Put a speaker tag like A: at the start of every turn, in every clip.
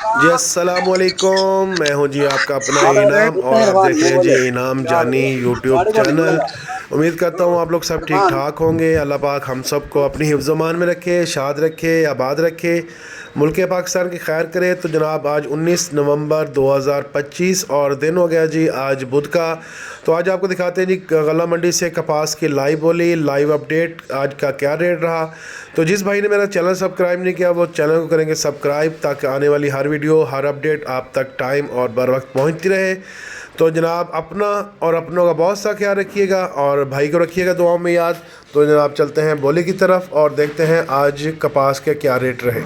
A: जी अस्सलाम वालेकुम। मैं हूं जी आपका अपना इनाम और आप देख रहे हैं जी इनाम जानी यूट्यूब चैनल। उम्मीद करता हूं आप लोग सब ठीक ठाक होंगे। अल्लाह पाक हम सबको अपनी हिफ्ज़-ओ-मान में रखे, शाद रखे, आबाद रखे, मुल्क पाकिस्तान की खैर करे। तो जनाब आज 19 नवंबर 2025 और दिन हो गया जी आज बुध का। तो आज आपको दिखाते हैं जी गला मंडी से कपास की लाइव बोली, लाइव अपडेट, आज का क्या रेट रहा। तो जिस भाई ने मेरा चैनल सब्सक्राइब नहीं किया वो चैनल को करेंगे सब्सक्राइब, ताकि आने वाली हर वीडियो हर अपडेट आप तक टाइम और बर वक्त पहुँचती रहे। तो जनाब अपना और अपनों का बहुत सा ख्याल रखिएगा और भाई को रखिएगा दुआओं में याद। तो जनाब चलते हैं बोली की तरफ और देखते हैं आज कपास के क्या रेट रहे।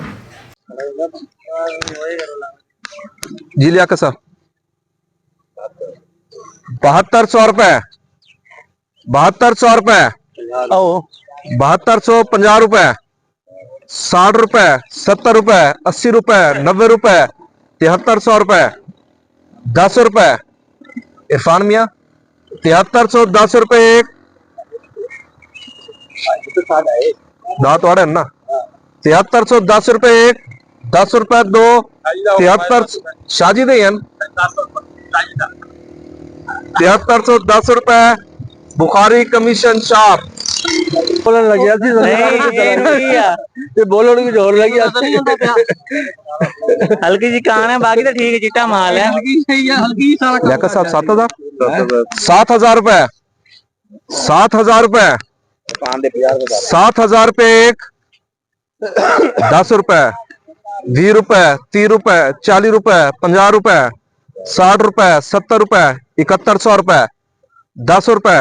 B: जी लिया का साहब 7200 रुपए, 7200 रुपए, 7250 रुपए, 60 रुपए, 70 रुपए, 80 रुपए, 90 रुपए, 7300 रुपए, 10 रुपए। इरफान मियाँ 7310 रुपए एक दांत वाड़े ना, 7310 रुपए एक, 10 रुपए दो, 73 शाजी दे 7310 रुपए बुखारी कमीशन शाप बोलन लग गया बोलन की जोर लगी
C: हल्की जी कान है, बाकी तो ठीक है, चिट्टा माल है।
B: हल्की साहब 7000 रुपए, 7000 रुपए, 7000 रुपए एक, 10 रुपए, 20 रुपए, 30 रुपए, 40 रुपए, 50 रुपए, 60 रुपए, 70 रुपए, 7100 रुपए, 10 रुपए,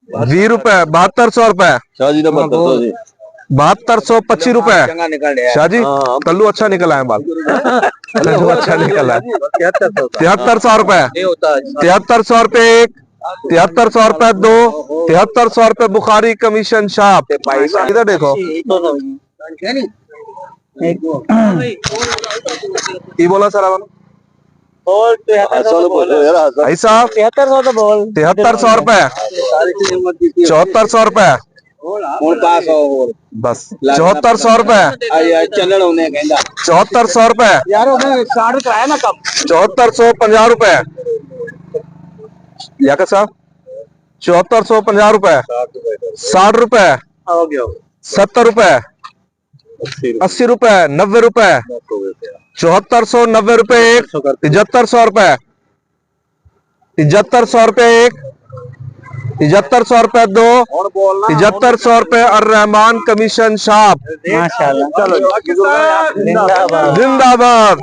B: 20 रुपए, 7200 रुपए, 7225 रुपए। शाहजी कल्लू अच्छा निकला है बाल, कल्लू अच्छा निकला है। 7300 रुपए, 7300 रुपए एक, 7300 रुपए दो, 7300 रुपए बुखारी कमीशन शाप। इधर देखो ये बोला सर भाई साहब
C: 7300 तो बोल,
B: 7300 रुपए, 7400 रुपए, बस 7400 रुपए, 7400 रुपए, 7450 रुपए याका साहब, 7450 रुपए, 60 रुपए, 70 रुपए, 80 रुपए, 90 रुपए, 7490 रुपए एक, 7300 रुपए, 7300 रुपए एक, 7300 रुपए दो, 7300 रुपए अर्रहमान कमीशन शाप।
C: माशाल्लाह।
B: जिंदाबाद।